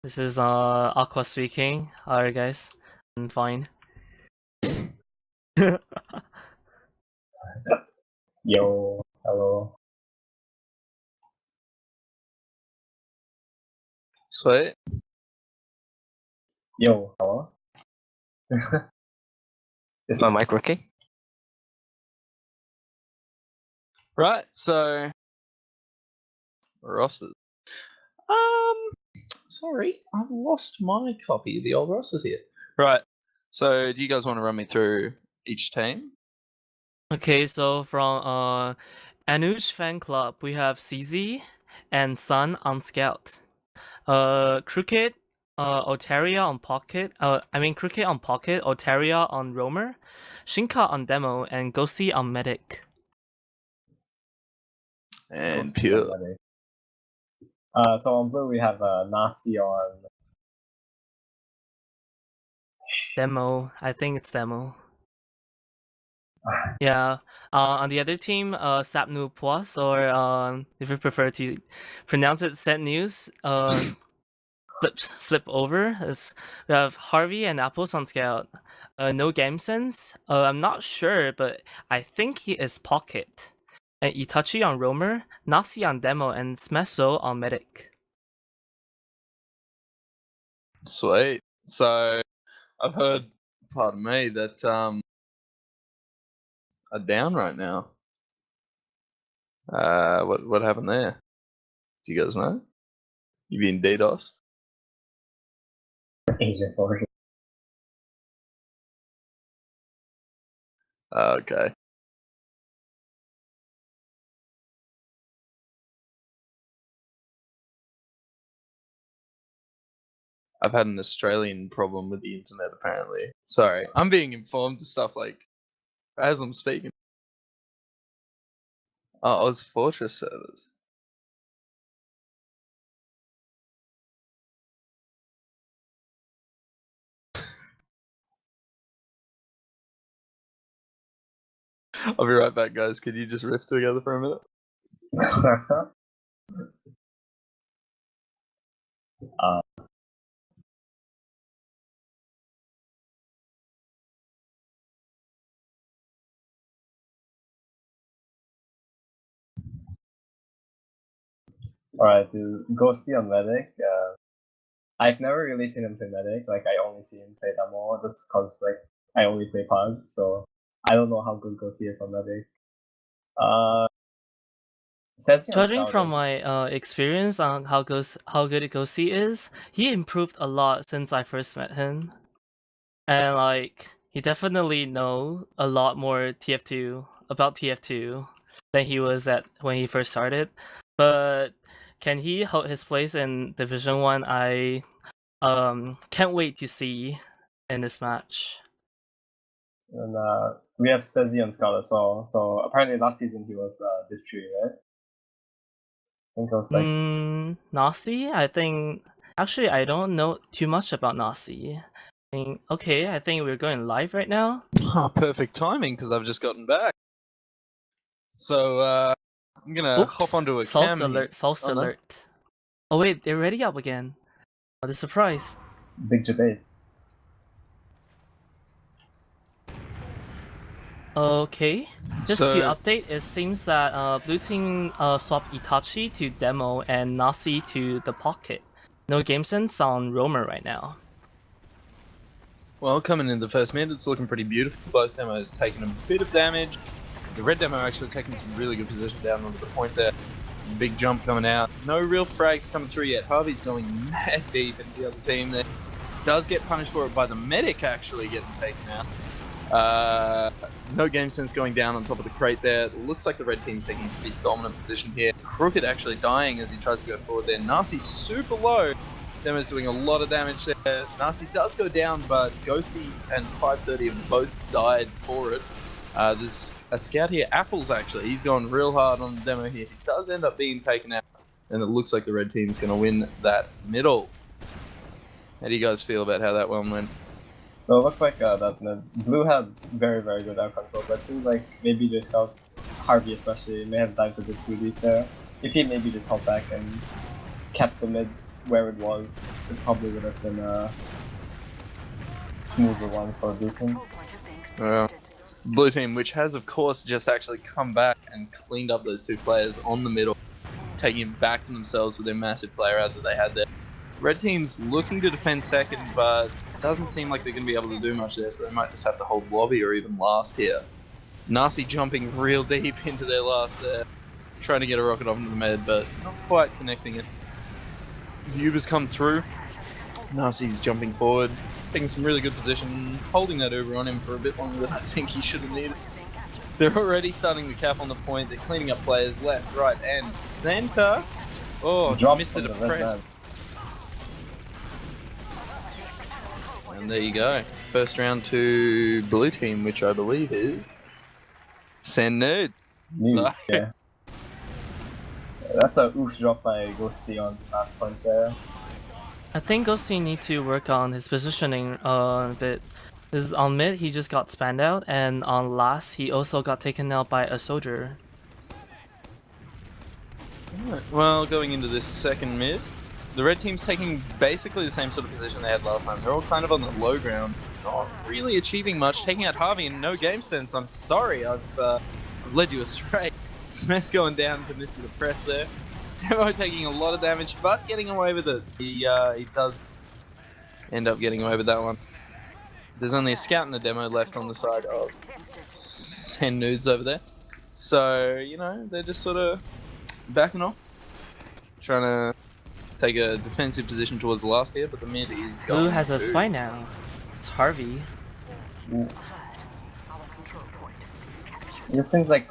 This is Aqua speaking. Alright guys, I'm fine. Yo, hello. Sweet. Yo, hello. Is my mic working? Right, so rosters. Sorry, I've lost my copy of the old rosters here. Right, so do you guys want to run me through each team? Okay, so from Anuj fan club, we have CZ and Sun on scout. Cricket, Otaria on pocket. Cricket on pocket, Otaria on roamer, Shinka on demo, and Ghosty on medic. And Ghosty pure. on medic. So on blue we have Nasi on Demo, I think it's demo. Yeah. On the other team, Sapnu Puas, or if you prefer to pronounce it, Set News. Flip over. We have Harvey and Apples on scout. No game sense. I'm not sure, but I think he is pocket. And Itachi on roamer, Nasi on demo, and Smeso on medic. Sweet. So I've heard, pardon me, that are down right now. What happened there? Do you guys know? You been DDoS? Asiafortress. Okay. I've had an Australian problem with the internet apparently. Sorry, I'm being informed of stuff like as I'm speaking. Oh, Asiafortress servers. I'll be right back, guys. Could you just riff together for a minute? Alright, Ghosty on medic. I've never really seen him play medic. Like I only see him play demo just cause like I only play pug, so I don't know how good Ghosty is on medic. Snazzy on Judging scout from is- my experience on how good Ghosty is, he improved a lot since I first met him, and like he definitely know a lot more about TF2 than he was at when he first started. But can he hold his place in Division 1? I can't wait to see in this match. And we have Snazzy on scout as well. So apparently last season he was Div 3, right? I think it was like Nasi? I think actually I don't know too much about Nasi. I think we're going live right now. Oh, perfect timing because I've just gotten back. So I'm gonna hop onto a false cam. alert, false Oh, no. alert. Oh wait, they're already up again. What a surprise. big debate. Okay, just So- to update, it seems that blue team swapped Itachi to demo and Nasi to the pocket. No game sense on roamer right now. Well, coming in the first minute, it's looking pretty beautiful. Both demos taking a bit of damage. The red demo actually taking some really good position down onto the point there. Big jump coming out. No real frags coming through yet. Harvey's going mad deep into the other team there. Does get punished for it by the medic actually getting taken out. No game sense going down on top of the crate there. Looks like the red team's taking a pretty dominant position here. Crooked actually dying as he tries to go forward there. Nasi's super low. Demo's doing a lot of damage there. Nasi does go down, but Ghosty and 530 have both died for it. There's a scout here, Apples actually. He's going real hard on the demo here. He does end up being taken out, and it looks like the red team's going to win that middle. How do you guys feel about how that one went? So it looked like that blue had very, very good out control, but it seems like maybe the scouts, Harvey especially, may have dived a bit too deep there. If he maybe just held back and kept the mid where it was, it probably would have been a smoother one for Blue Team. Well, Blue Team, which has of course just actually come back and cleaned up those two players on the middle, taking it back to themselves with their massive player out that they had there. Red Team's looking to defend second, but doesn't seem like they're going to be able to do much there, so they might just have to hold lobby or even last here. Nasty jumping real deep into their last there, trying to get a rocket off into the med, but not quite connecting it. The Ubers come through. Nasty's jumping forward, taking some really good position, holding that Uber on him for a bit longer than I think he should have needed. They're already starting the cap on the point, they're cleaning up players left, right, and center. Oh, missed it at press. And there you go. First round to Blue Team, which I believe is Send Nude. So, yeah. That's a oof drop by Ghosty on that point there. I think Ghosty need to work on his positioning a bit. Because on mid he just got spanned out, and on last he also got taken out by a soldier. right. Well, going into this second mid, the red team's taking basically the same sort of position they had last time. They're all kind of on the low ground, not really achieving much, taking out Harvey and no game sense. I'm sorry, I've led you astray. Smess going down to miss the press there. Demo taking a lot of damage, but getting away with it. He does end up getting away with that one. There's only a scout and a demo left on the side of Send Nudes over there. So, you know, they're just sort of backing off. Trying to take a defensive position towards the last here, but the mid is going. Blue has a spy now. It's Harvey. It seems like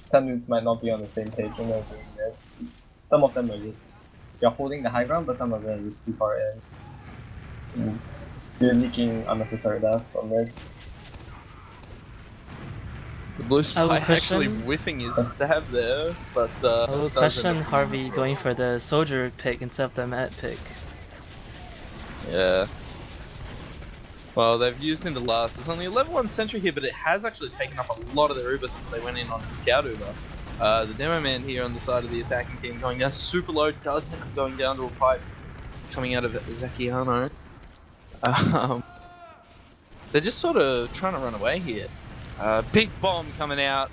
some dudes might not be on the same page when they're doing this. Some of them are just, you're holding the high ground, but some of them are just too far in. You're leaking unnecessary deaths on this. The blue spy actually whiffing his stab there, but I will question Harvey going for the soldier pick instead of the med pick. Yeah. Well, they've used him to last. There's only a level 1 sentry here, but it has actually taken up a lot of their Uber since they went in on the scout Uber. The demo man here on the side of the attacking team going down super low, does end up going down to a pipe coming out of Zakiano. They're just sort of trying to run away here. Big bomb coming out.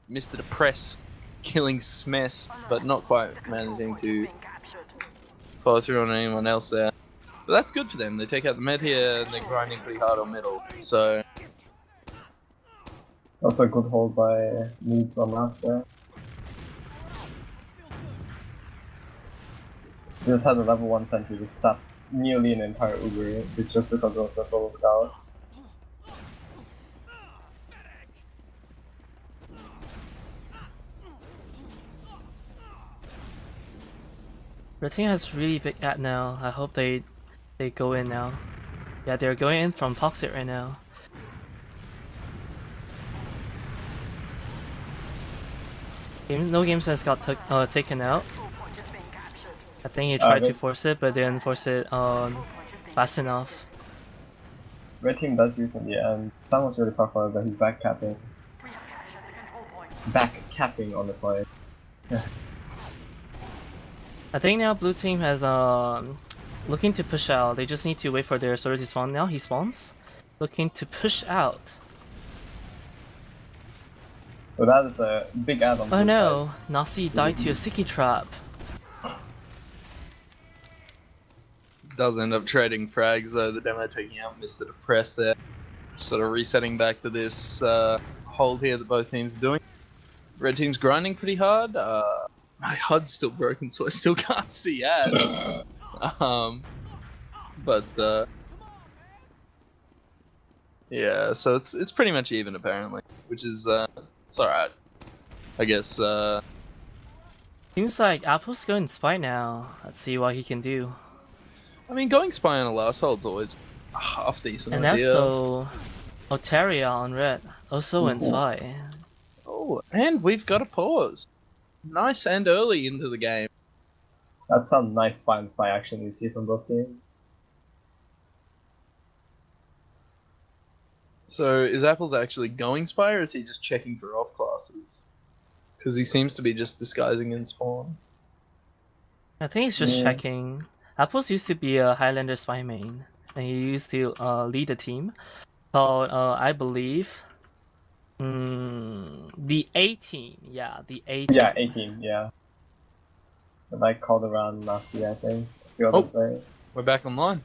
Missed the press, killing Smess, but not quite managing to follow through on anyone else there. But that's good for them. They take out the med here and they're grinding pretty hard on middle. So also a good hold by Nudes on last there. Just had a level 1 sentry to sap nearly an entire Uber just because it was a solo scout. Red team has really big ad now. I hope they go in now. Yeah, they're going in from Toxic right now. No game sense got taken out. I think he tried to force it, but didn't force it fast enough. Red team does use in the end. Sam was really far forward, but he's back capping. Back capping on the play. I think now blue team has looking to push out. They just need to wait for their soldier to spawn now. He spawns. Looking to push out. So that is a big add on. Oh no, Nasi died to a sticky trap. does end up trading frags though. The demo taking out Mr. Depress there. Sort of resetting back to this hold here that both teams are doing. Red team's grinding pretty hard. My HUD's still broken, so I still can't see ad. Yeah, so it's pretty much even apparently, which is it's alright. I guess. Seems like Apple's going spy now. Let's see what he can do. I mean, going spy on a last hold's always a half decent and idea. Also, Oteria on red also went spy. Oh, and we've got a pause. Nice and early into the game. That's some nice spy and spy action you see from both teams. So, is Apple's actually going spy, or is he just checking for off classes? Because he seems to be just disguising in spawn. I think he's just Yeah. checking. Apples used to be a Highlander spy main, and he used to lead a team called, I believe, the A team. Yeah, the A team. Yeah, 18, yeah. But I called around Nasi, I think. A few other Oh. players. We're back online.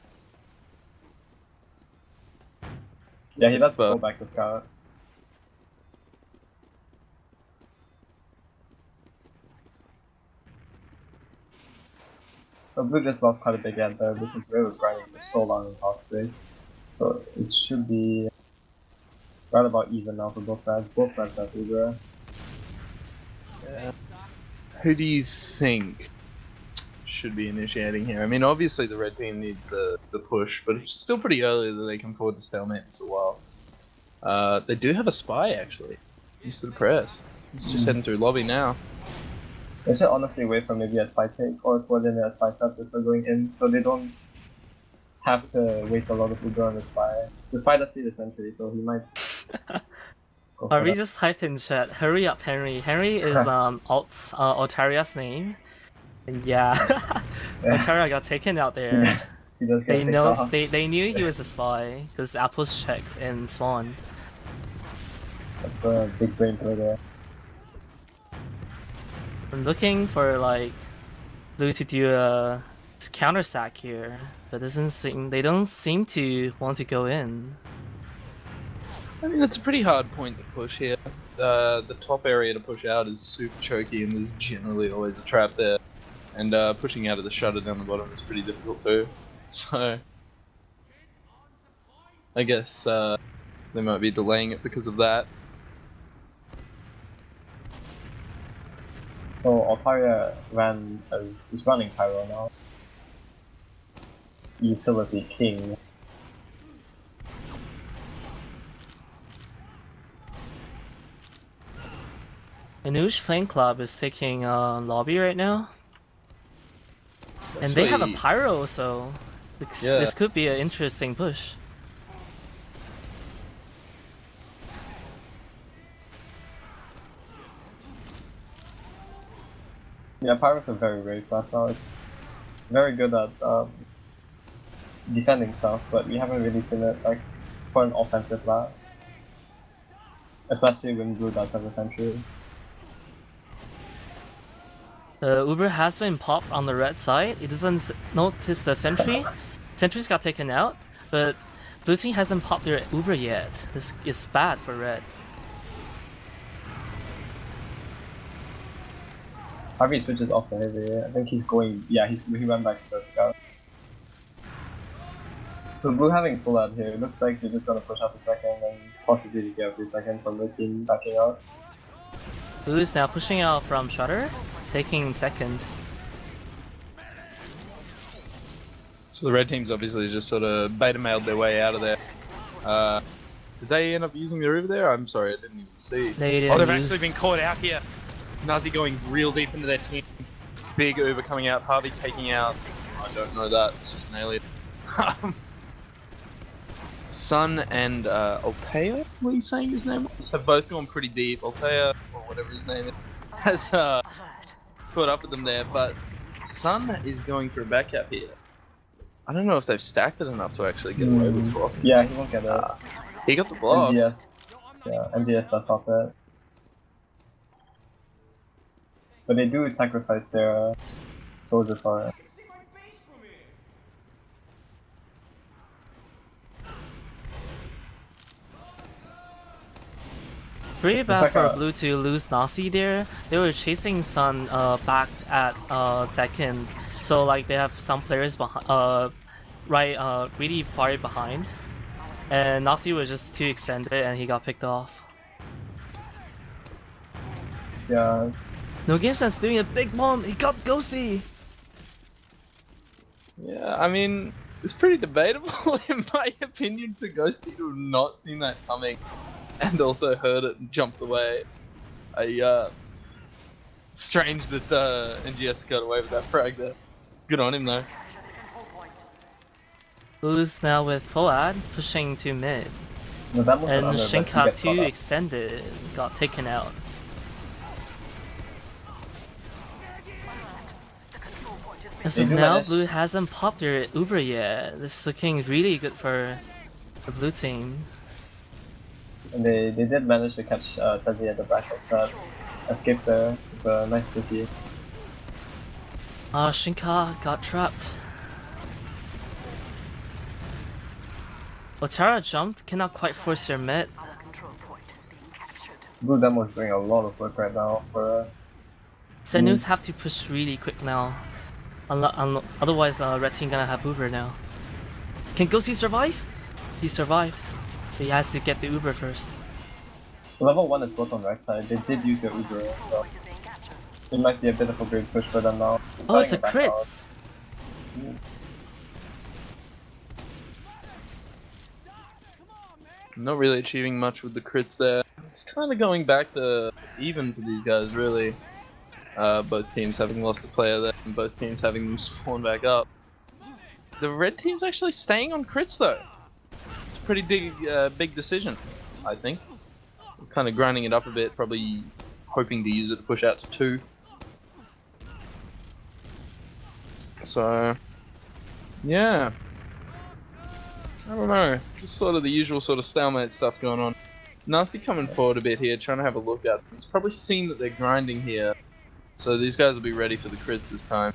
Yeah, he does So- go back to scout. So Blue just lost quite a big gap there because Ray was grinding for so long in Toxic. So it should be right about even now for both sides. Both sides have Uber. Yeah. Who do you think should be initiating here? I mean, obviously the red team needs the push, but it's still pretty early that they can afford to stalemate this a while. They do have a spy, actually. He's to the press. He's just heading through lobby now. They should honestly wait for maybe a spy take or coordinate a spy set before going in so they don't have to waste a lot of Uber on the spy. The spy does see the sentry, so he might go for Harvey that. just typed in chat, hurry up, Henry. Henry is Altaria's name. And yeah, Altaria got taken out there. He does get They picked know off. they knew he was a spy because Apples checked in Spawn. That's a big brain play there. I'm looking for like Blue to do a counter sack here, but they don't seem to want to go in. I mean, it's a pretty hard point to push here. The top area to push out is super choky, and there's generally always a trap there. And pushing out of the shutter down the bottom is pretty difficult too. So, I guess they might be delaying it because of that. So Altaria is running Pyro now. Utility King. Anuj Flame Club is taking lobby right now. And they have a Actually- pyro, so this could be an interesting push. Yeah, Pyros are very great class now. It's very good at defending stuff, but we haven't really seen it like for an offensive class. Especially when Blue does have a sentry. The Uber has been popped on the red side. It doesn't notice the sentry. Sentries got taken out, but Blue team hasn't popped their Uber yet. This is bad for red. Harvey switches off the heavy. I think he's going. Yeah, he went back to the scout. So Blue having full out here. It looks like they're just gonna push up a second and possibly just get a few seconds from the team backing out. Blue is now pushing out from shutter, taking second. So the red team's obviously just sort of beta mailed their way out of there. Did they end up using the river there? I'm sorry, I didn't even see. They Oh, they've didn't actually been caught out here. Nazi going real deep into their team. Big Uber coming out, Harvey taking out. I don't know that, it's just an alien. Sun and Altea, what are you saying his name was? Have both gone pretty deep. Altea, or whatever his name is, has caught up with them there, but Sun is going for a back cap here. I don't know if they've stacked it enough to actually get away with block. Yeah, he won't get it. He got the block. NGS. Yeah, NGS does stop it. But they do sacrifice their soldier for it. Pretty It's bad like for a- Blue to lose Nasi there. They were chasing Sun back at second, so like they have some players behind, really far behind, and Nasi was just too extended and he got picked off. Yeah, No Game Sense doing a big bomb. He got ghosty. Yeah, I mean, it's pretty debatable in my opinion for Ghosty to have not seen that coming and also heard it and jumped away. Strange that NGS got away with that frag there. Good on him though. Blue's now with Fuad pushing to mid, no, that was and another, but he Shinka gets caught 2 up. extended got taken out. As They of do now, manage- Blue hasn't popped their Uber yet. This is looking really good for the Blue team. And they did manage to catch Snazzy at the back of that. Escape there with a nice sticky. Ah, Shinka got trapped. Otara jumped, cannot quite force your mid. Blue Demo's doing a lot of work right now for us. Senus have to push really quick now. Otherwise, Red team gonna have Uber now. Can Ghosty survive? He survived. He has to get the Uber first. Level 1 is both on right side. They did use their Uber, so it might be a bit of a great push for them now. Oh, it's a Starting to back out. crits! Not really achieving much with the crits there. It's kind of going back to even for these guys, really. Both teams having lost a player there, and both teams having them spawn back up. The red team's actually staying on crits though. It's a pretty big decision, I think. Kind of grinding it up a bit, probably hoping to use it to push out to 2. So, yeah. I don't know, just sort of the usual sort of stalemate stuff going on. Nasty coming forward a bit here, trying to have a look at them. He's probably seen that they're grinding here, so these guys will be ready for the crits this time.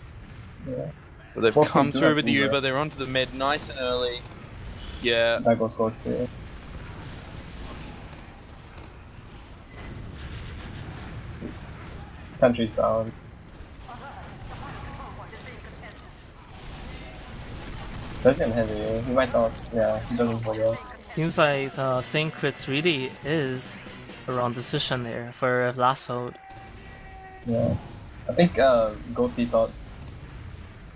Yeah. But they've Both come teams do through have with the Uber. Uber, they're onto the med nice and early. Yeah, That goes close to it. Sentry's down. Snazzy on heavy. He might not. Yeah, he doesn't forget. Seems like saying crits really is a wrong decision there for last hold. Yeah. I think Ghosty thought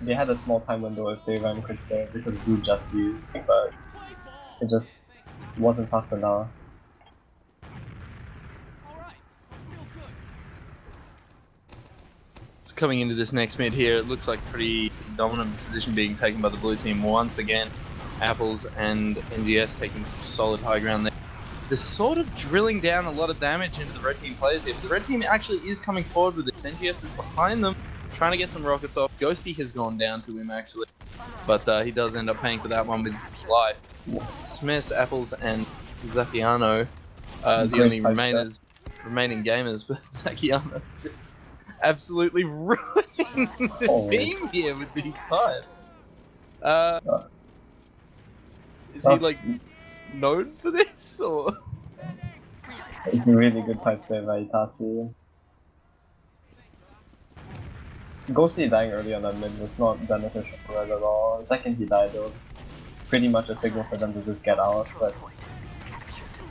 they had a small time window if they ran crits there because Blue just used, but it just wasn't fast enough. so coming into this next mid here, it looks like pretty dominant position being taken by the blue team once again. Apples and NGS taking some solid high ground there. They're sort of drilling down a lot of damage into the red team players here, but the red team actually is coming forward with this. NGS is behind them, trying to get some rockets off. Ghosty has gone down to him actually, but he does end up paying for that one with his life. Smith, Apples, and Zakiano the Great only fight there. remaining gamers, but Zakiano's just absolutely ruining the Holy. team here with these pipes. Is he That's- like known for this or? It's a really good fight there by Itachi. Ghosty dying early on that mid was not beneficial for us at all. The second he died, it was pretty much a signal for them to just get out, but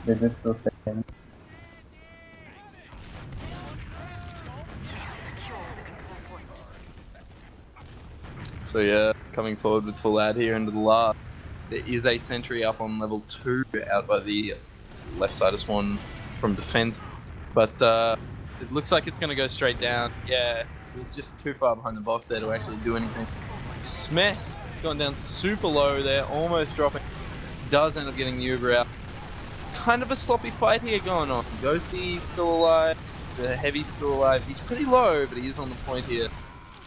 they did still stay in. So yeah, coming forward with full ad here into the last. There is a sentry up on level 2 out by the left side of Swan from defense, but it looks like it's going to go straight down. Yeah, it was just too far behind the box there to actually do anything. Smess gone down super low there, almost dropping. Does end up getting the Uber out. Kind of a sloppy fight here going on. Ghosty still alive, the Heavy's still alive. He's pretty low, but he is on the point here.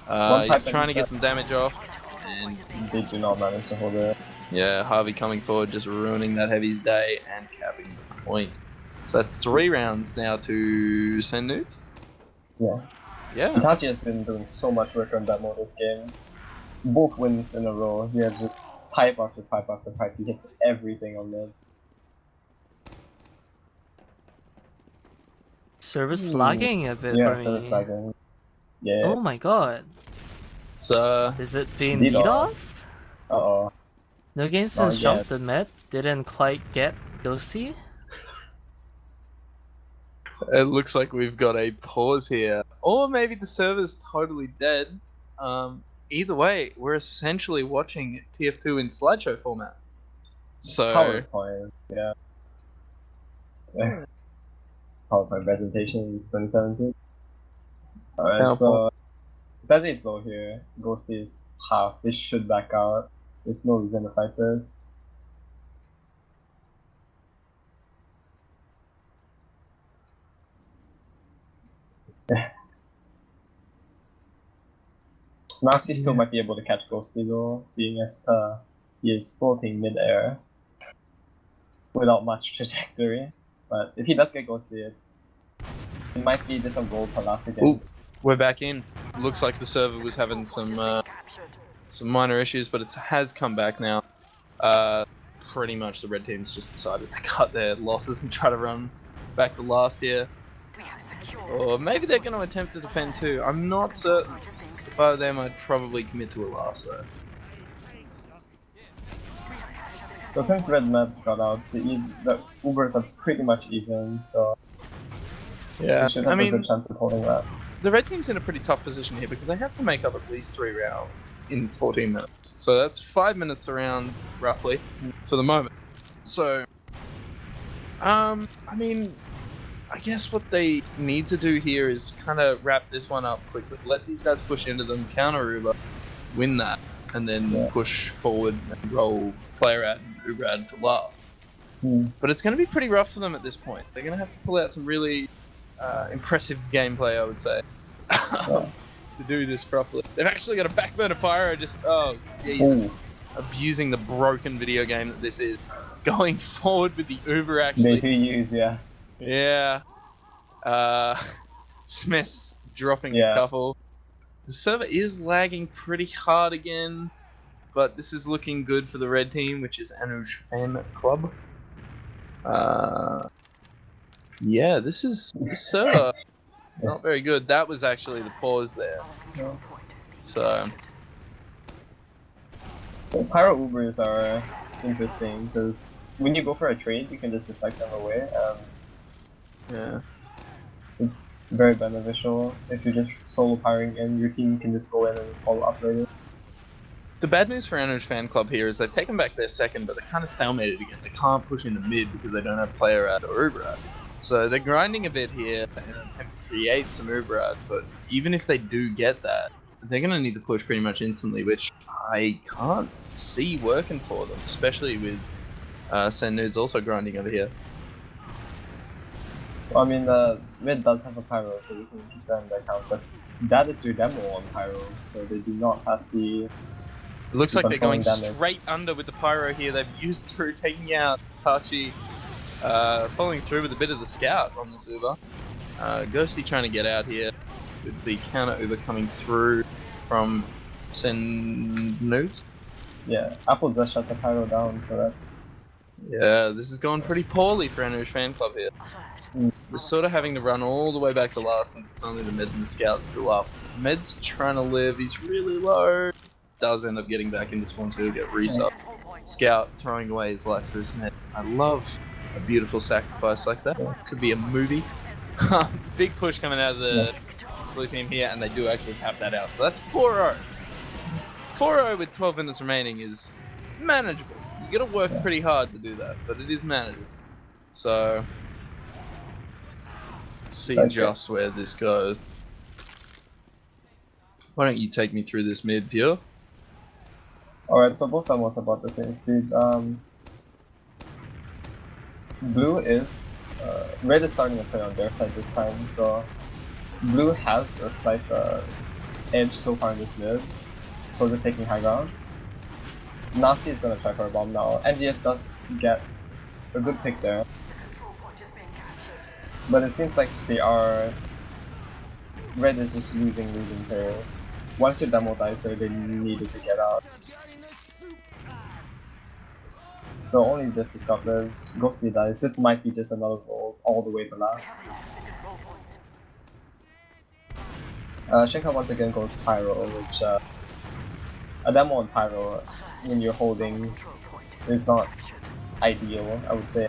He's trying to get some damage off, and They do not manage to hold it. yeah, Harvey coming forward, just ruining that Heavy's day and capping the point. So that's 3 rounds now to send nudes. Yeah. Yeah, Itachi has been doing so much work on that mode this game. Both wins in a row. He has just pipe after pipe after pipe. He hits everything on mid. Service lagging a bit Yeah, for so me. it's lagging. Yeah. Oh my god. so Is it being DDoS. DDoSed? Uh-oh. No game Not since yet. jumped the mid didn't quite get Ghosty. it looks like we've got a pause here. Or maybe the server's totally dead. Either way, we're essentially watching TF2 in slideshow format. So, PowerPoint. Yeah. PowerPoint presentation is 2017. Alright, so Snazzy is low here. Ghosty is half. They should back out. There's no reason to fight this. Snazzy still might be able to catch Ghosty though, seeing as he is floating mid-air without much trajectory. But if he does get Ghosty, it might be just a roll per last again. Ooh, we're back in. Looks like the server was having some minor issues, but it has come back now. Pretty much the red team's just decided to cut their losses and try to run back to last year. Or maybe they're going to attempt to defend too. I'm not certain. If I were them, I'd probably commit to a last though. So since Red Map got out, the Ubers are pretty much even, so yeah, they should have a good chance of holding that. The red team's in a pretty tough position here because they have to make up at least 3 rounds in 14 minutes. So that's 5 minutes around, roughly, for the moment. So, I mean, I guess what they need to do here is kind of wrap this one up quickly. Let these guys push into them, counter Uber, win that, and then push forward and roll player ad and Uber ad to last. But it's going to be pretty rough for them at this point. They're going to have to pull out some really impressive gameplay, I would say, to do this properly. They've actually got a backburner pyro, oh Jesus, abusing the broken video game that this is. Going forward with the Uber actually. They do use, Yeah. Smith's dropping a couple. The server is lagging pretty hard again, but this is looking good for the red team, which is Anuj Fan Club. Yeah, this server not very good. That was actually the pause there. So Pyro Ubers are interesting because when you go for a trade, you can just deflect them away. Yeah, it's very beneficial. If you're just solo pyring in, your team can just go in and follow up later. the bad news for Anuj Fan Club here is they've taken back their second, but they're kind of stalemated again. They can't push into mid because they don't have player ad or Uber ad. So they're grinding a bit here in an attempt to create some Uber ad, but even if they do get that, they're going to need to push pretty much instantly, which I can't see working for them, especially with Send Nudes also grinding over here. Well, I mean, Red does have a pyro, so we can keep that in the account, but that is their demo on pyro, so they do not have the... It looks like they're going damage. straight under with the pyro here. They've used through taking out Tachi, following through with a bit of the scout on this Uber. Ghosty trying to get out here with the counter Uber coming through from Send Nudes. Yeah, Apple does shut the pyro down, so that's... Yeah, this is going pretty poorly for Anuj Fan Club here. They're sort of having to run all the way back to last since it's only the Med and the Scout still up. Med's trying to live, he's really low. Does end up getting back into spawn, so he'll get resubbed. Scout throwing away his life for his Med. I love a beautiful sacrifice like that. Could be a movie. Big push coming out of the blue team here, and they do actually tap that out. So that's 4-0. 4-0 with 12 minutes remaining is manageable. You gotta work pretty hard to do that, but it is manageable. So, see just where this goes. Why don't you take me through this mid, Pierre? Alright, so both almost about the same speed. Blue is... Red is starting to play on their side this time, so... Blue has a slight edge so far in this mid. So just taking high ground. Nasi is gonna try for a bomb now. NDS does get a good pick there. But it seems like they are... Red is just losing players. Once your demo dies there, they needed to get out. So only just the Scotland. Ghosty dies. This might be just another roll all the way to last. Shinka once again goes Pyro, which a demo on Pyro when you're holding is not ideal, I would say.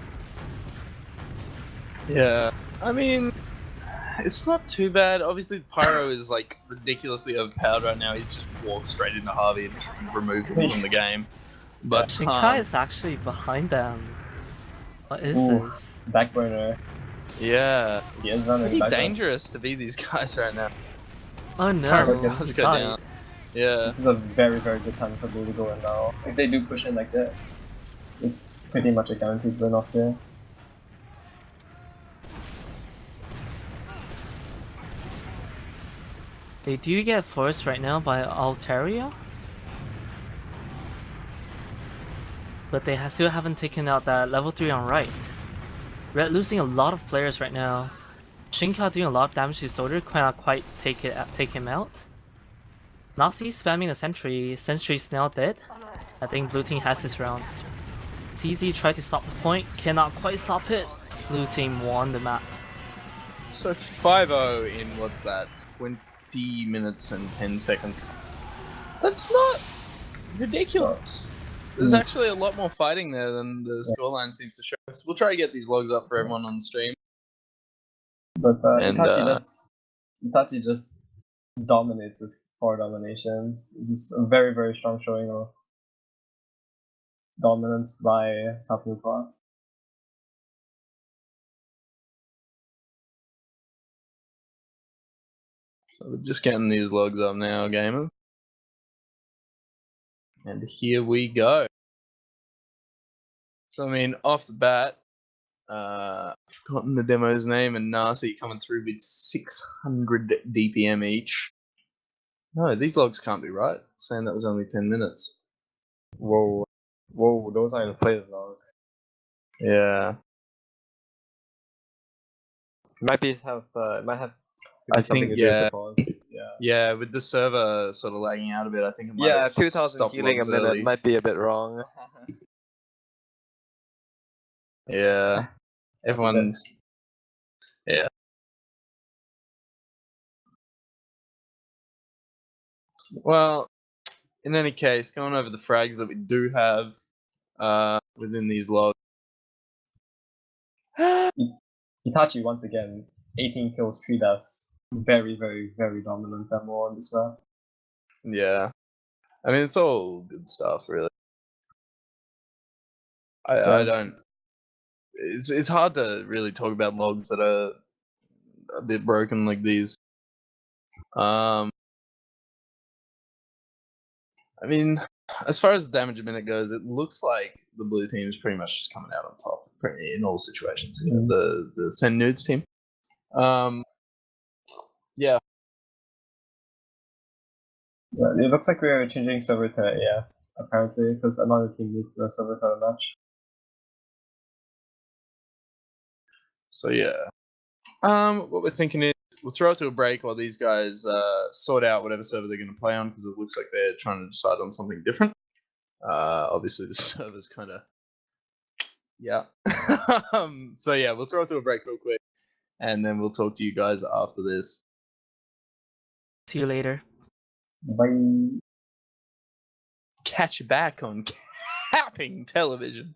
Yeah, I mean, it's not too bad. Obviously, Pyro is like ridiculously overpowered right now. He's just walked straight into Harvey and just removed him from the game. But Shinkai is actually behind them. What is this? Backburner. Yeah, He it's is running pretty back dangerous to be these guys right now. Oh no. Pyro does go down. Yeah. This is a very, very good time for Blue to go in now. If they do push in like that, it's pretty much a guaranteed win off there. They do get forced right now by Altaria, but they still haven't taken out that level 3 on right. Red losing a lot of players right now. Shinka doing a lot of damage to Soldier, cannot quite take him out. Nazi spamming the sentry. Sentry's now dead. I think blue team has this round. CZ tried to stop the point, cannot quite stop it. Blue team won the map. So 5-0 in what's that? 20 minutes and 10 seconds. That's not ridiculous. There's actually a lot more fighting there than the scoreline seems to show. So we'll try to get these logs up for everyone on the stream. But Itachi just dominates with 4 dominations. It's just a very, very strong showing of dominance by Sapnu Puas. So we're just getting these logs up now, gamers. And here we go. So I mean, off the bat, I've forgotten the demo's name, and Nasi coming through with 600 DPM each. No, these logs can't be right. Saying that was only 10 minutes. Whoa, those are inflated logs. Yeah. It might have I something think, to do with yeah. the pause. Yeah, with the server sort of lagging out a bit, I think it might Yeah, have 2000 stopped healing a logs minute early. might be a bit wrong. Yeah. Everyone's... Yeah. Well, in any case, going over the frags that we do have within these logs. Itachi once again, 18 kills, 3 deaths. Very, very, very dominant demo on this map. Yeah. I mean, it's all good stuff, really. I don't... It's hard to really talk about logs that are a bit broken like these. I mean, as far as the damage a minute goes, it looks like the blue team is pretty much just coming out on top in all situations. You know, the Send Nudes team. Yeah. Yeah, it looks like we're changing server to AF, apparently, because another team moved the server to a match. So yeah. What we're thinking is we'll throw it to a break while these guys sort out whatever server they're going to play on, because it looks like they're trying to decide on something different. Obviously the server's kind of... Yeah. So yeah, we'll throw it to a break real quick, and then we'll talk to you guys after this. See you later. Bye. Catch you back on Capping Television.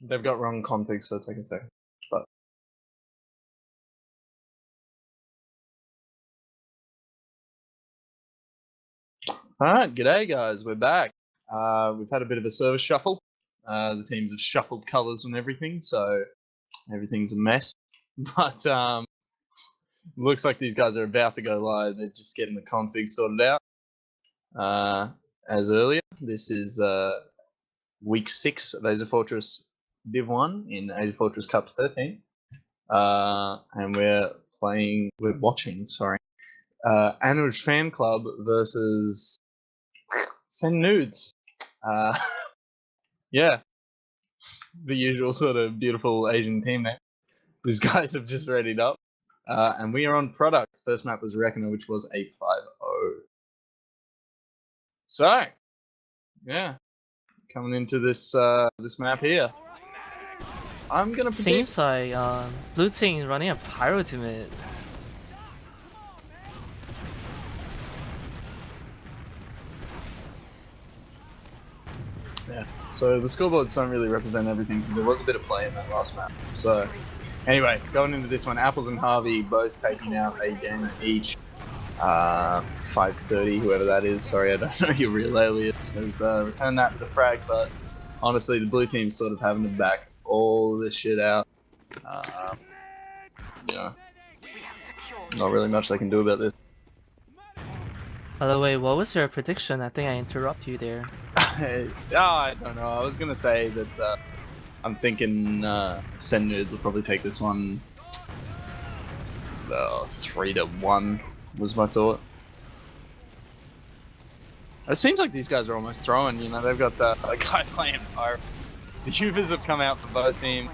They've got wrong config, so take a second. But alright, g'day guys, we're back. We've had a bit of a service shuffle. The teams have shuffled colours and everything, so everything's a mess. But looks like these guys are about to go live. They're just getting the config sorted out. As earlier, this is week 6 of Asiafortress Div 1 in Asiafortress Cup 13. And we're watching, Anuj Fan Club versus Send Nudes. Yeah, the usual sort of beautiful Asian team name. These guys have just readied up. And we are on product. First map was Reckoner, which was a 5-0. So, yeah, coming into this this map here. I'm gonna predict... Seems like blue team running a pyro to mid. Yeah, so the scoreboards don't really represent everything because there was a bit of play in that last map. So, anyway, going into this one, Apples and Harvey both taking out a game each. 530, whoever that is. Sorry, I don't know your real alias. Has returned that to the frag, but honestly, the blue team's sort of having to back all this shit out. You know, not really much they can do about this. By the way, what was your prediction? I think I interrupted you there. I don't know. I was gonna say that I'm thinking Send Nudes will probably take this one 3-1 was my thought. It seems like these guys are almost throwing, you know, they've got a guy playing Pyro. The Ubers have come out for both teams.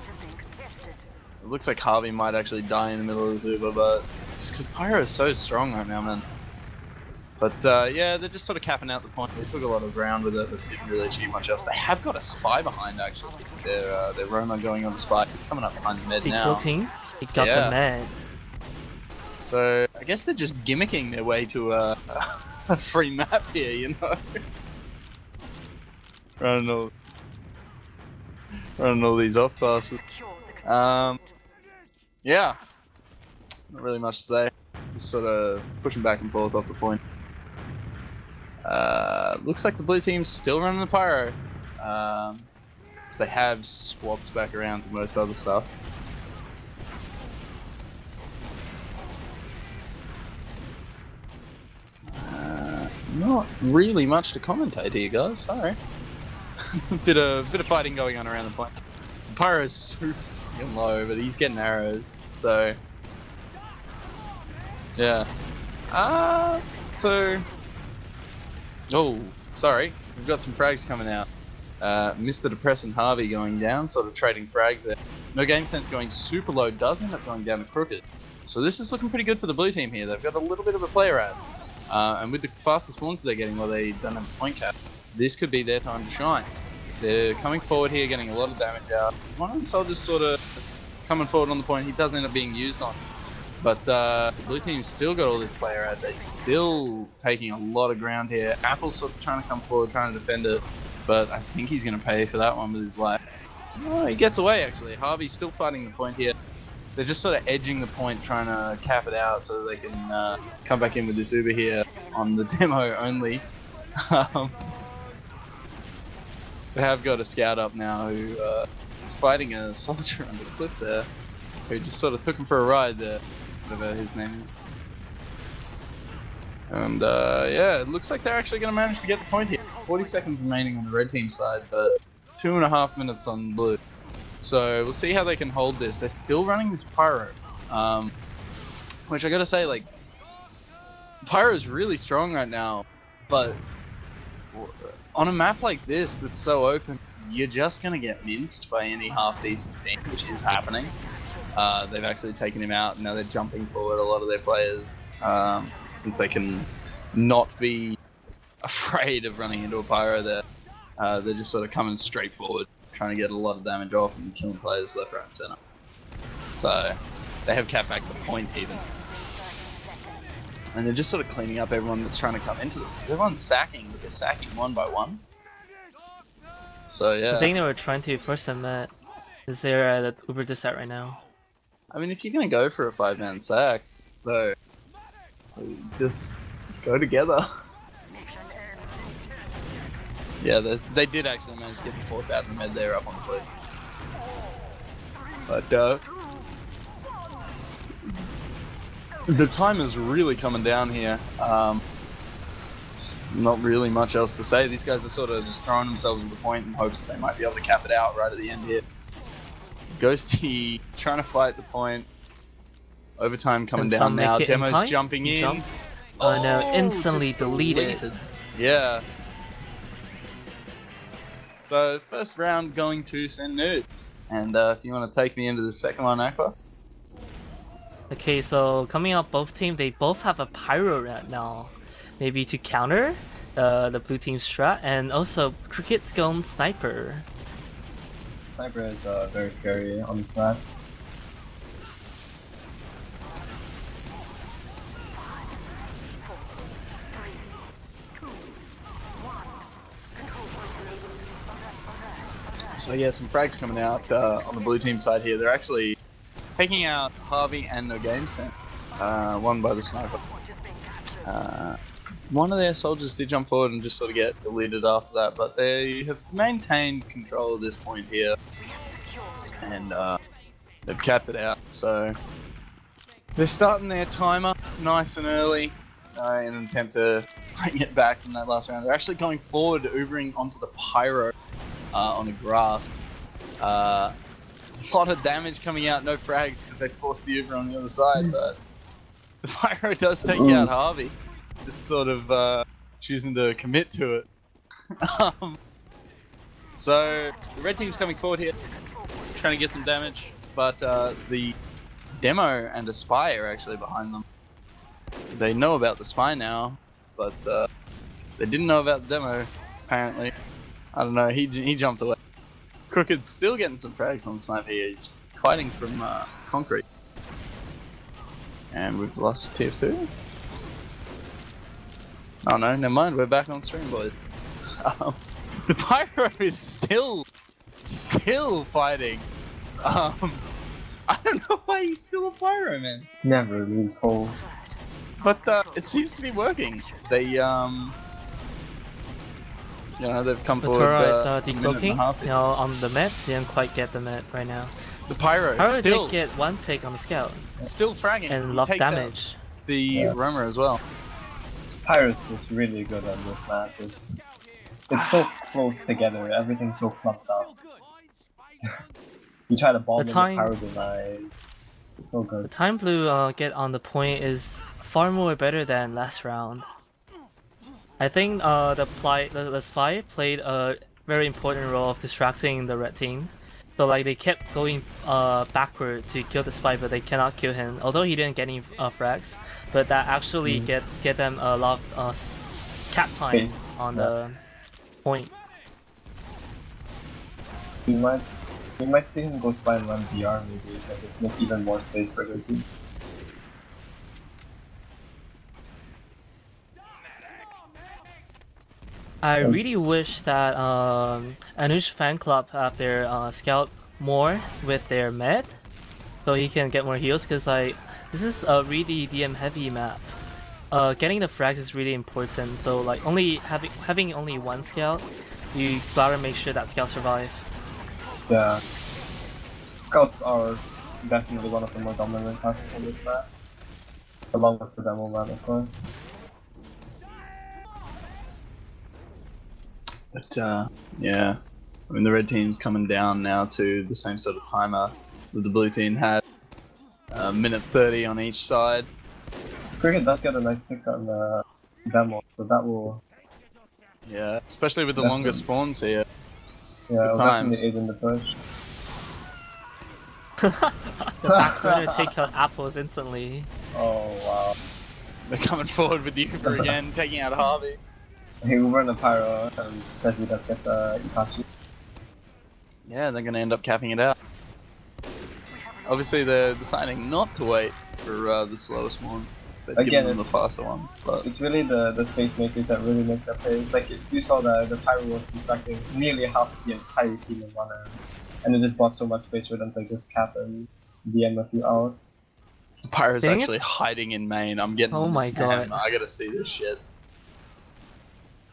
It looks like Harvey might actually die in the middle of the Zuba, but just because Pyro is so strong right now, man. But yeah, they're just sort of capping out the point. They took a lot of ground with it, but didn't really achieve much else. They have got a spy behind, actually. Their Roma going on the spy. He's coming up behind the med now. Cooking. He got the med. So I guess they're just gimmicking their way to a free map here, you know. running all these off passes. Yeah, not really much to say. Just sort of pushing back and forth off the point. Looks like the blue team's still running the pyro. They have swapped back around to most other stuff. Not really much to commentate here, guys. Sorry. bit of fighting going on around the point. The pyro's super fucking low, but he's getting arrows. So yeah. So. Oh, sorry. We've got some frags coming out. Mr. Depress and Harvey going down, sort of trading frags there. No Game Sense going super low, does end up going down to Crooked. So this is looking pretty good for the blue team here. They've got a little bit of a player ad. And with the faster spawns they're getting, while they don't have point caps, this could be their time to shine. They're coming forward here, getting a lot of damage out. There's one of the soldiers sort of coming forward on the point. He does end up being used on. But the blue team's still got all this player out. They're still taking a lot of ground here. Apple's sort of trying to come forward, trying to defend it. But I think he's going to pay for that one with his life. Oh, he gets away, actually. Harvey's still fighting the point here. They're just sort of edging the point, trying to cap it out so they can come back in with this Uber here on the demo only. They have got a scout up now who is fighting a soldier on the cliff there, who just sort of took him for a ride there, whatever his name is. And yeah, it looks like they're actually going to manage to get the point here. 40 seconds remaining on the red team side, but 2.5 minutes on blue. So we'll see how they can hold this. They're still running this pyro, which I gotta say, like, pyro's really strong right now, but on a map like this that's so open, you're just gonna get minced by any half-decent team, which is happening. They've actually taken him out, and now they're jumping forward, a lot of their players, since they can not be afraid of running into a pyro there. They're just sort of coming straight forward, trying to get a lot of damage off and killing players left, right, and center. So they have capped back the point even. And they're just sort of cleaning up everyone that's trying to come into them. Because everyone's sacking, but they're sacking one by one. So yeah. I think they were trying to force them at. Is there at Uber to set right now? I mean, if you're gonna go for a 5-man sack, though, just go together. Yeah, they did actually manage to get the force out of the med there up on the place. But the time is really coming down here. Not really much else to say. These guys are sort of just throwing themselves at the point in hopes that they might be able to cap it out right at the end here. Ghosty trying to fight the point. Overtime coming down now. Demo's jumping in. Oh no, instantly deleted. Yeah. So first round going to Snazzy. And if you want to take me into the second one, Aqua. Okay, so coming up, both teams, they both have a pyro right now. Maybe to counter the blue team strat, and also Cricket's going sniper. Sniper is very scary on this map. So yeah, some frags coming out on the blue team side here. They're actually taking out Harvey and No Game Sense, one by the sniper. One of their soldiers did jump forward and just sort of get deleted after that, but they have maintained control at this point here, and they've capped it out. So they're starting their timer nice and early in an attempt to bring it back from that last round. They're actually going forward, Ubering onto the pyro on the grass. A lot of damage coming out, no frags because they forced the Uber on the other side, but the pyro does take out Harvey. Just sort of choosing to commit to it. So the red team's coming forward here, trying to get some damage, but the demo and a spy are actually behind them. They know about the spy now, but they didn't know about the demo apparently. I don't know. He jumped away. Crooked's still getting some frags on snipe here. He's fighting from concrete, and we've lost TF2. Oh no, never mind, we're back on stream, boys. The pyro is still fighting. I don't know why he's still a pyro, man. Never lose hope. But it seems to be working. They you know, they've come The forward Toro is a minute and a decloaking, half. you know, on the map. Didn't quite get the map right now. The pyro Pyro still did get one pick on the scout still fragging and He lot takes out damage. the Roamer as well. Pyrus was really good on this map. It's so close together, everything's so clumped up. You try to bomb in the pyro deny. It's so The good. time blue get on the point is far more better than last round. I think the spy played a very important role of distracting the red team. So like they kept going backward to kill the spy, but they cannot kill him. Although he didn't get any frags, but that actually get them a lot of cap time Space. on the point. We might see him go spy and run VR maybe, and just make even more space for their team. I really wish that Anuj fan club have their scout more with their med, so he can get more heals. Cause like this is a really DM heavy map. Getting the frags is really important. So like having only one scout, you gotta make sure that scout survive. Yeah. Scouts are definitely one of the more dominant classes on this map. Along with the demo map, of course. But yeah, I mean the red team's coming down now to the same sort of timer that the blue team had. Minute 30 on each side. Cricket does get a nice pick on the demo, so that will... Yeah, especially with the longer spawns here. Yeah, it'll times. definitely aid in the push. The back runner take out apples instantly. Oh wow. They're coming forward with the Uber again, taking out Harvey. He will run the pyro and says he does get the Itachi. Yeah, they're gonna end up capping it out. Obviously they're deciding not to wait for the slowest one. Instead of giving them the faster one. But it's really the space makers that really make their plays. Like if you saw the pyro was distracting nearly half the entire team in one round. And it just bought so much space for them to just cap and DM a few out. The Pyro's Dang it. actually hiding in main. I'm getting Oh on my this God. cam. I gotta see this shit.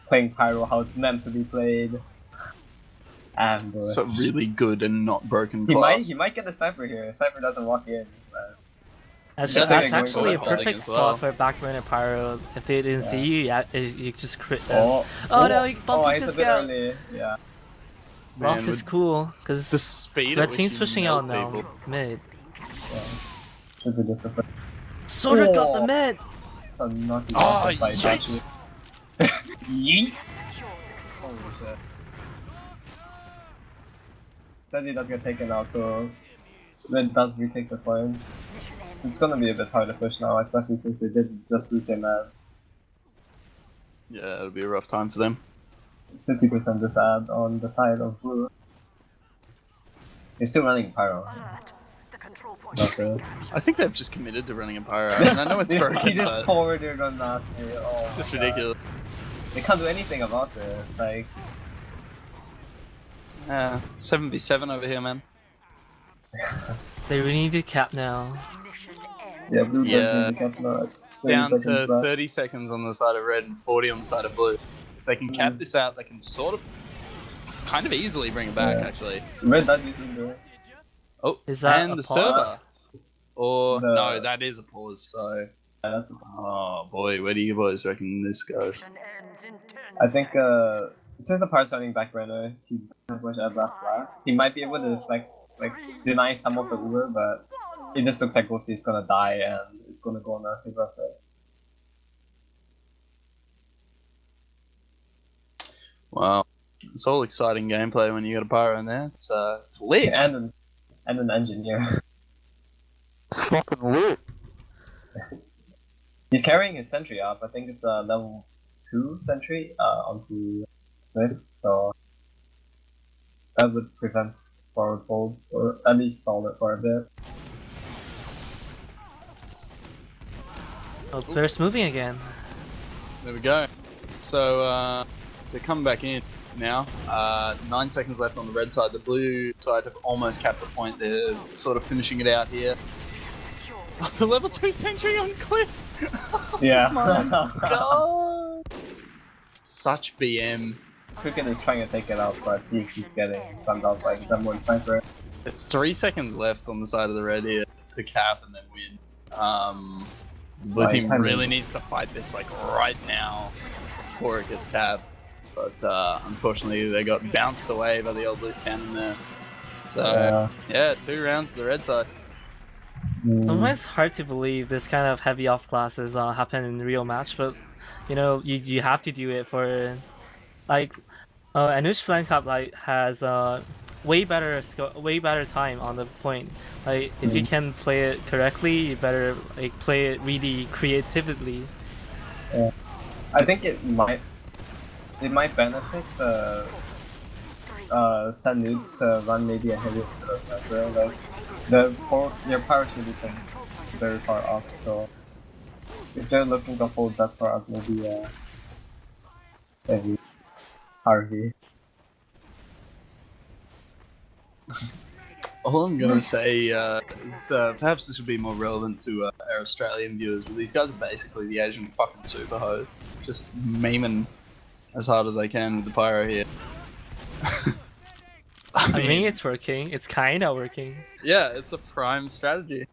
Playing Pyro how it's meant to be played. And So really good and not broken he class. might get the sniper here. Sniper doesn't walk in. But That's, That's that's like actually a going for it perfect as spot well. for backburner Pyro. If they didn't see you, you just crit them. oh, No, he bumped I into hit a bit Scout. early. Yeah. Lost Man, is cool, The because speed red at which team's you pushing melt out now, people. mid. Yeah. Should be disciplined. Sorter got the Oh. mid! It's a naughty Oh, fight, yikes. actually. Yeet! Holy shit. Snazzy does get taken out, so Red does retake the point. It's gonna be a bit hard to push now, especially since they did just lose their man. Yeah, it'll be a rough time for them. 50% disad on the side of blue. He's still running Pyro. Not this. I think they've just committed to running a Pyro. And I know it's broken, He just but forwarded on Nasty. Oh it's just my God. ridiculous. They can't do anything about this. Like, 7v7 over here, man. They really need to cap now. yeah, blue Yeah. does need to catch now. It's down to 30 seconds on the side of red and 40 on the side of blue. If they can cap this out, they can sort of, kind of easily bring it back, Yeah. actually. Red does need to do it. Oh, Is that and a the pause? server. Or, The- no, that is a pause, so... Yeah, that's Oh boy, where do you boys reckon this goes? I think since the Pyro's running back runner, he doesn't have much as last lap. He might be able to deny some of the Uber, but it just looks like Ghosty is gonna die and it's gonna go on a favor of it. Wow, it's all exciting gameplay when you got a Pyro in there. It's lit. And an engineer. Fucking lit. He's carrying his sentry up. I think it's a level 2 sentry onto mid, so that would prevent forward holds, or at least stall it for a bit. Oh, player's moving again. There we go. So they're coming back in now. 9 seconds left on the red side. The blue side have almost capped the point. They're sort of finishing it out here. The level 2 sentry on Cliff. Yeah. God. Such BM. Cricket is trying to take it out, but he keeps getting stunned out by the one sniper. It's 3 seconds left on the side of the red here to cap and then win. Blue Like, team I mean- really needs to fight this like right now before it gets capped. But unfortunately they got bounced away by the old loose cannon there. So yeah, 2 rounds to the red side. Sometimes it's hard to believe this kind of heavy off classes happen in real match, but you know you have to do it for like Anuj flank up has way better time on the point. Like if you can play it correctly, you better play it really creatively. I think it might benefit the send nudes to run maybe a heavy instead of sniper. Like your power should be very far off, so if they're looking to hold that far up, maybe heavy Harvey. All I'm gonna say is perhaps this would be more relevant to our Australian viewers, but these guys are basically the Asian fucking super hoes. Just memeing as hard as they can with the Pyro here. I mean it's working. It's kinda working. Yeah, it's a prime strategy.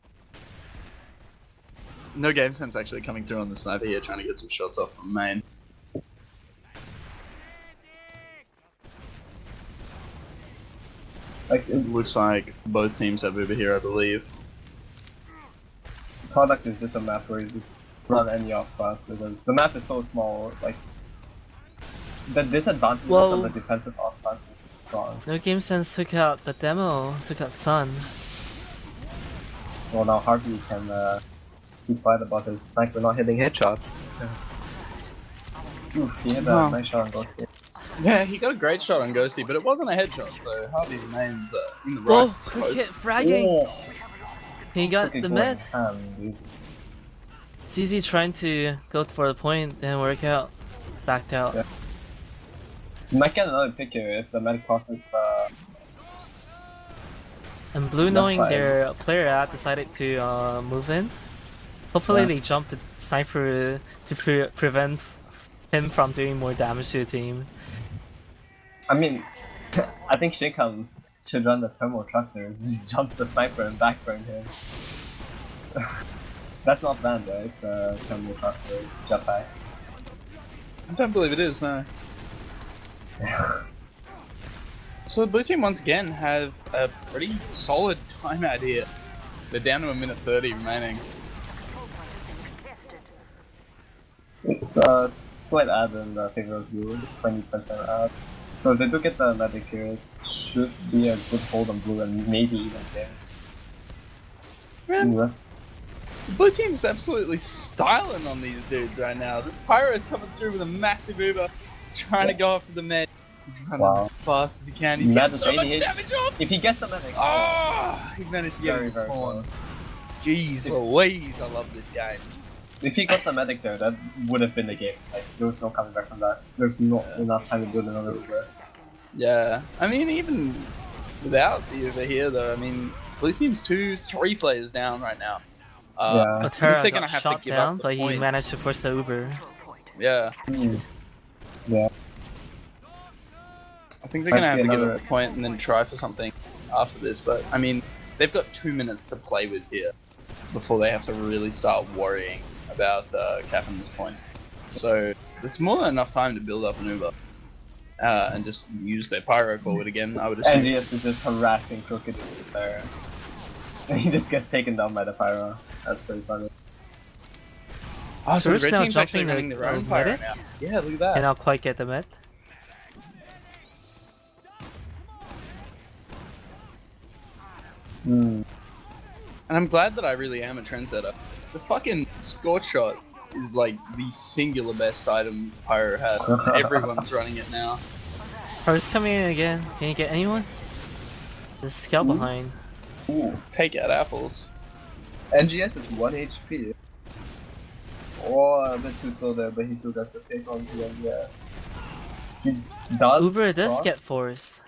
No game sense actually coming through on the sniper here, trying to get some shots off from main. Like It looks like both teams have Uber here, I believe. product is just a map where you just run any off class because the map is so small. Like the disadvantages of the defensive off class is strong. No Game Sense took out the demo, took out Sun. Well, now Harvey can keep quiet about his sniper not hitting headshots. Oof, he hit a nice shot on Ghosty. Yeah, he got a great shot on Ghosty, but it wasn't a headshot, so Harvey remains in the right, I suppose. Cricket fragging! He got Cricket the going mid. ham, dude. CZ trying to go for the point, didn't work out. Backed out. Yeah. You might get another pick here if the medic crosses And Blue, Left knowing side. their player ad, decided to move in. Hopefully Yeah. they jump the sniper to prevent him from doing more damage to the team. I mean, I think Shikam should run the thermal thruster, just jump the sniper and backburn him. That's not banned, right? The thermal thruster jetpacks. I don't believe it is, no. So the blue team once again have a pretty solid timeout here. They're down to 1:30 remaining. It's a slight ad in the favor of blue, 20% ad. So if they do get the medic here, it should be a good hold on blue and maybe even game. Man, That's the blue team's absolutely styling on these dudes right now. This Pyro's coming through with a massive Uber, trying to go after the med. He's running as fast as he can. He's getting so much damage off! If he gets the medic, Oh, he managed to get him spawned. Jeez Louise, I love this game. if he got the medic there, that would have been the game. Like, there was no coming back from that. There's not enough time to build another Uber. Yeah, I mean, even without the Uber here, though, I mean, blue team's 3 players down right now. Yeah. I think Otera they're got gonna have shot to give down, up the but he point. managed to force the Uber. Yeah, Yeah. I think they're gonna Let's have see to give another- up a point and then try for something after this. But I mean, they've got 2 minutes to play with here before they have to really start worrying about capping this point. So it's more than enough time to build up an Uber and just use their pyro forward again. I would assume. NGS is just harassing Crooked there. And he just gets taken down by the pyro. That's pretty funny. Oh, so the Surge red now team's actually jumping running the their own pyro medic? now. Yeah, look at that. Cannot quite get the med. Hmm. And I'm glad that I really am a trendsetter. The fucking scorch shot is like the singular best item Pyro has. Everyone's running it now. Pyro's coming in again. Can you get anyone? There's a scout behind. Ooh. Take out apples. NGS is 1 HP. Oh, a bit too slow there, but he still gets the take on the NGS. He does. Uber does cross. get force.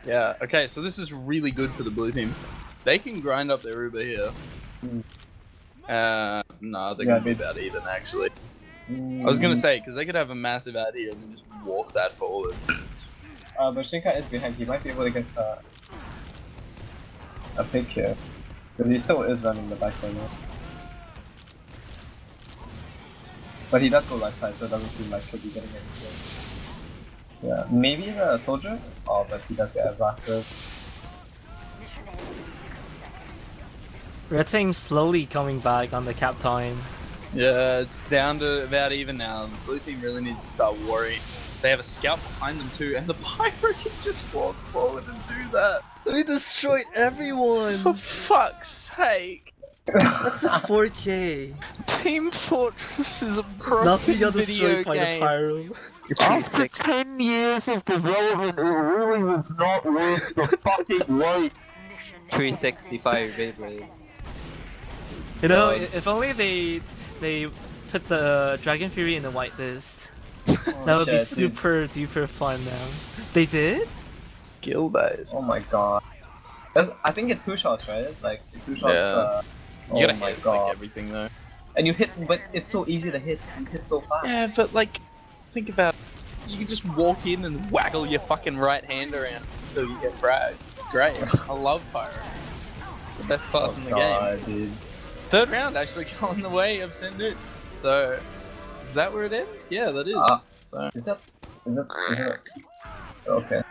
Yeah, okay, so this is really good for the blue team. They can grind up their Uber here. No, they're Yeah, gonna be about even actually. Mm. I was gonna say, because they could have a massive ad here and then just walk that forward. But Shinka is behind. He might be able to get a pick here. Because he still is running the back corner. But he does go left side, so it doesn't seem like he'll be getting anything. Yeah, maybe the soldier? Oh, but he does get blasted. Red team's slowly coming back on the cap time. Yeah, it's down to about even now. The blue team really needs to start worrying. They have a scout behind them too, and the Pyro can just walk forward and do that. We destroyed everyone! For fuck's sake! That's a 4K! Team Fortress is a broken Nazi got video destroyed by the game. Pyro. After 10 years of development, it really was not worth the fucking wait. 365 Beyblade. You know, if only they put the Dragon Fury in the whitelist. That would be shit, dude. super duper fun now. They did? Skill based. Oh my god. I think it's 2 shots, right? Like, 2 shots, Yeah. oh You gotta my hit god. like everything though. And you hit, but it's so easy to hit. You hit so fast. Yeah, but like, think about you can just walk in and waggle your fucking right hand around until you get fragged. It's great. I love Pyro. It's the best class in the game. Dude. Third round actually going the way of Sendut. So, is that where it ends? Yeah, that is. So, Is it? Okay.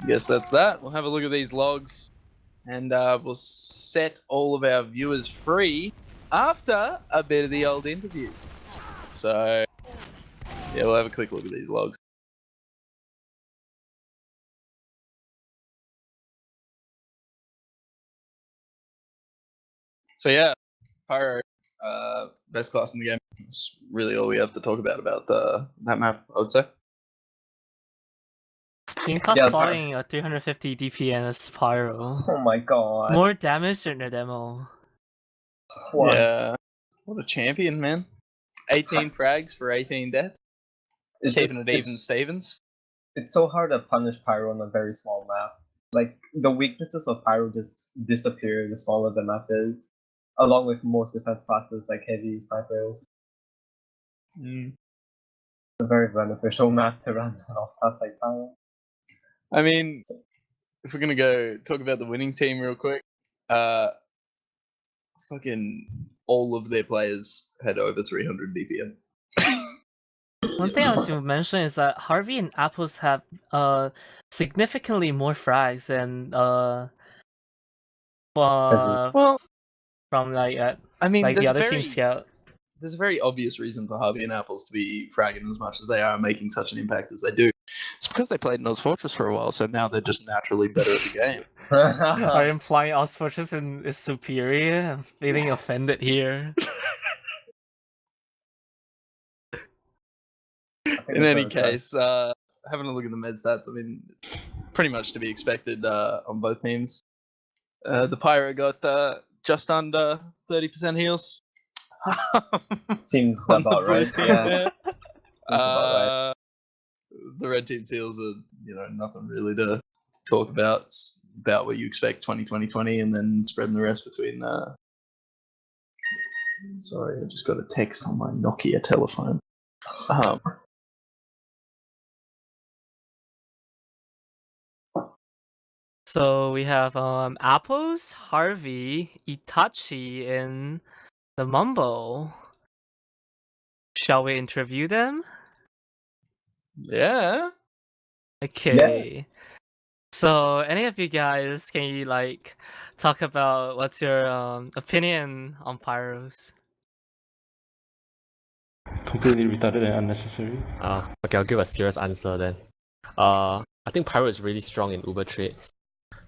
I guess that's that. We'll have a look at these logs and we'll set all of our viewers free after a bit of the old interviews. So, yeah, we'll have a quick look at these logs. So yeah, Pyro, best class in the game. That's really all we have to talk about that map, I would say. King cost Yeah, spotting a 350 DPS Pyro. Oh my god. More damage than the demo. What? Yeah, what a champion, man. 18 frags for 18 deaths. It's Keeping just- it even, Stevens. It's so hard to punish Pyro on a very small map. like the weaknesses of Pyro just disappear the smaller the map is, along with most defense classes like heavy snipers. Mm. A very beneficial map to run off class like Pyro. I mean, if we're gonna go talk about the winning team real quick, fucking all of their players had over 300 DPM. One thing I want to mention is that Harvey and Apples have significantly more frags than Well, from like I mean, like the there's other team scout. there's a very obvious reason for Harvey and Apples to be fragging as much as they are, making such an impact as they do. It's because they played in Asiafortress for a while, so now they're just naturally better at the game. Are you implying Asiafortress is superior? I'm feeling offended here. In any case, having a look at the med stats, I mean, it's pretty much to be expected on both teams. The Pyro got just under 30% heals. Seems On the about blue right. team Yeah. there. Seems about right. The red team's heals are, nothing really to talk about. It's about what you expect 2020, and then spreading the rest between. Sorry, I just got a text on my Nokia telephone. So we have Apples, Harvey, Itachi, and the Mumbo. Shall we interview them? Yeah. Okay. So any of you guys, can you like talk about what's your opinion on Pyros? Completely retarded and unnecessary. Okay, I'll give a serious answer then. I think Pyro is really strong in Uber trades.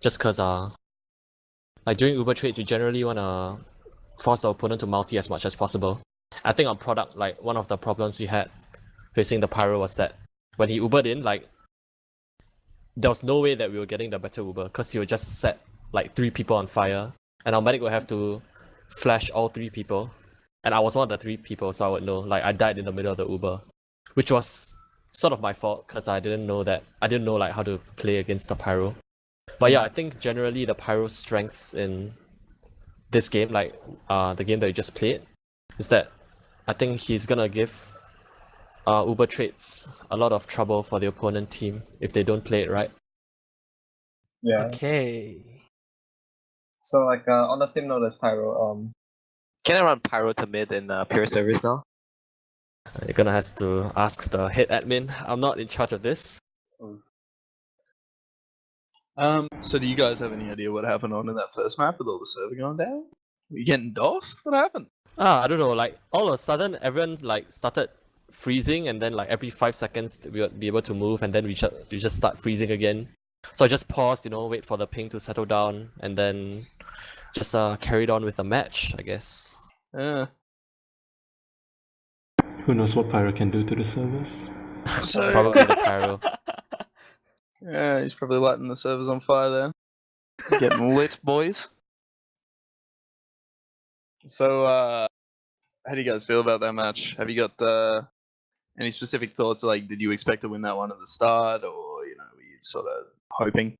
Just cause like during Uber trades you generally wanna force the opponent to multi as much as possible. I think on product, like one of the problems we had facing the Pyro was that when he Ubered in, like there was no way that we were getting the better Uber because he would just set like 3 people on fire and our medic would have to flash all 3 people. And I was one of the 3 people, so I would know, like I died in the middle of the Uber. Which was sort of my fault because I didn't know like how to play against the Pyro. But yeah, I think generally the Pyro's strengths in this game, like the game that you just played, is that I think he's gonna give Uber trades a lot of trouble for the opponent team if they don't play it right. Yeah. Okay. So like on the same note as Pyro, Can I run Pyro to mid in pure service now? You're gonna have to ask the head admin. I'm not in charge of this. So do you guys have any idea what happened on in that first map with all the server going down? Were you getting DOSed? What happened? I don't know, like all of a sudden everyone like started freezing and then like every 5 seconds we would be able to move and then we just start freezing again. So I just paused, wait for the ping to settle down and then just carried on with the match, I guess. Yeah. Who knows what Pyro can do to the servers? So Probably the Pyro. yeah, he's probably lighting the servers on fire there. Getting lit, boys. So how do you guys feel about that match? Have you got any specific thoughts? Like, did you expect to win that one at the start, or were you sort of hoping?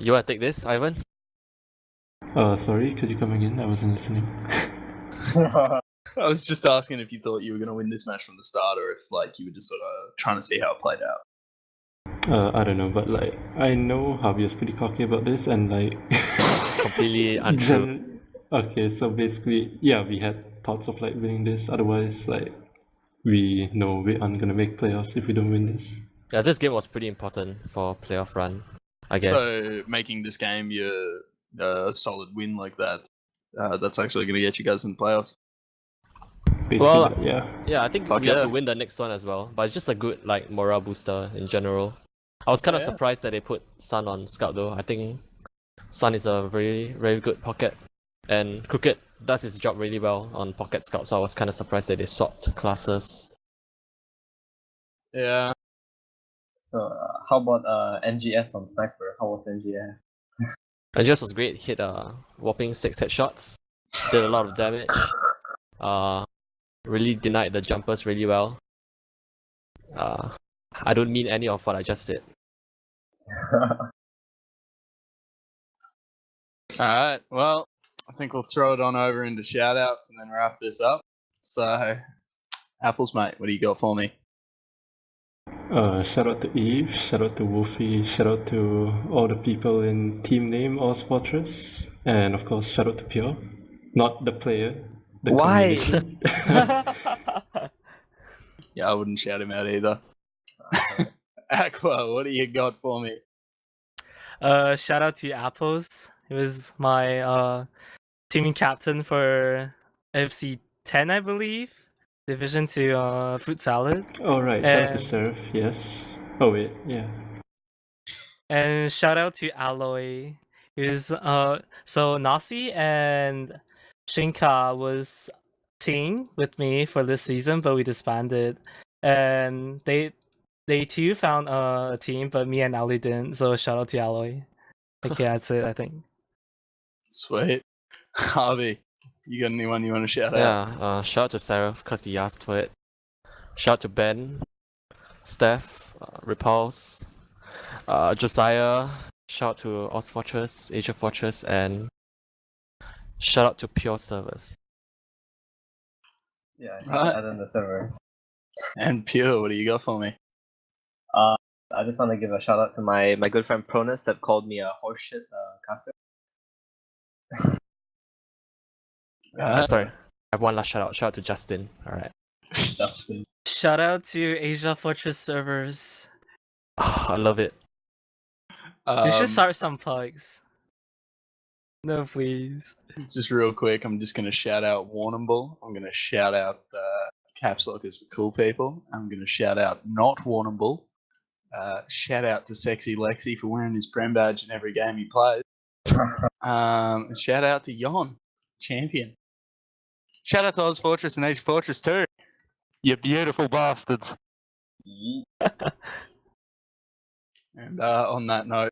You wanna take this, Ivan? Sorry, could you come again? I wasn't listening. I was just asking if you thought you were going to win this match from the start, or if like you were just sort of trying to see how it played out. I don't know, but like I know Javi is pretty cocky about this, and like Completely untrue. Okay, so basically, yeah, we had thoughts of like winning this. Otherwise, like we know we aren't gonna make playoffs if we don't win this. Yeah, this game was pretty important for playoff run, I guess. So making this game a solid win like that, that's actually going to get you guys in the playoffs. Basically, Well, yeah. I think Fuck we have yeah. to win the next one as well. But it's just a good like morale booster in general. I was kind of Yeah. surprised that they put Sun on Scout though. I think Sun is a very, very good pocket. And Crooked does his job really well on Pocket Scout, so I was kind of surprised that they swapped classes. Yeah. So how about NGS on Sniper? How was NGS? And just was great, hit whopping 6 headshots, did a lot of damage. Really denied the jumpers really well. I don't mean any of what I just said. Alright, well, I think we'll throw it on over into shoutouts and then wrap this up. So, Apples, mate, what do you got for me? Shout out to Eve, shout out to Wolfie, shout out to all the people in team name Asiafortress, and of course shout out to Pure. Not the player, the Why? community. Yeah, I wouldn't shout him out either. Aqua, what do you got for me? Shout out to Apples. He was my team captain for AFC 10, I believe. Division 2 fruit salad. Alright, shout out And- to Surf, yes. Oh wait, yeah. And shout out to Alloy. He was so Nasi and Shinka was team with me for this season, but we disbanded. And they too found a team, but me and Ali didn't. So shout out to Alloy. Okay, that's it, I think. Sweet. Harvey, you got anyone you want to shout out? Yeah, shout out to Seraph because he asked for it. Shout out to Ben, Steph, Repulse, Josiah. Shout out to Asiafortress, Asiafortress, and shout out to Pure Servers. Yeah, Right. and then the servers. And Pure, what do you got for me? I just want to give a shout out to my good friend Pronus that called me a horseshit caster. Sorry, I have one last shout out. Shout out to Justin. Alright. Justin. Shout out to Asiafortress servers. I love it. We should start some pugs. No, please. Just real quick, I'm just going to shout out Warrnambool. I'm going to shout out Caps Lock is for cool people. I'm going to shout out not Warrnambool. Shout out to Sexy Lexi for wearing his Prem badge in every game he plays. Shout out to Yon, champion. Shout out to Ozfortress and Asiafortress too. You beautiful bastards. And on that note,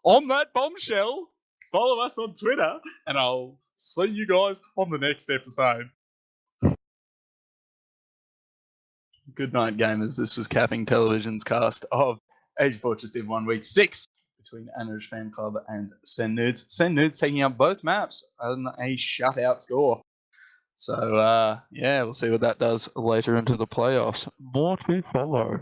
on that bombshell, follow us on Twitter, and I'll see you guys on the next episode. Good night, gamers. This was Capping Television's cast of Asiafortress Div 1 Week 6 between Anuj Fan Club and Send Nudes. Send Nudes taking up both maps on a shutout score. So, yeah, we'll see what that does later into the playoffs. More to follow.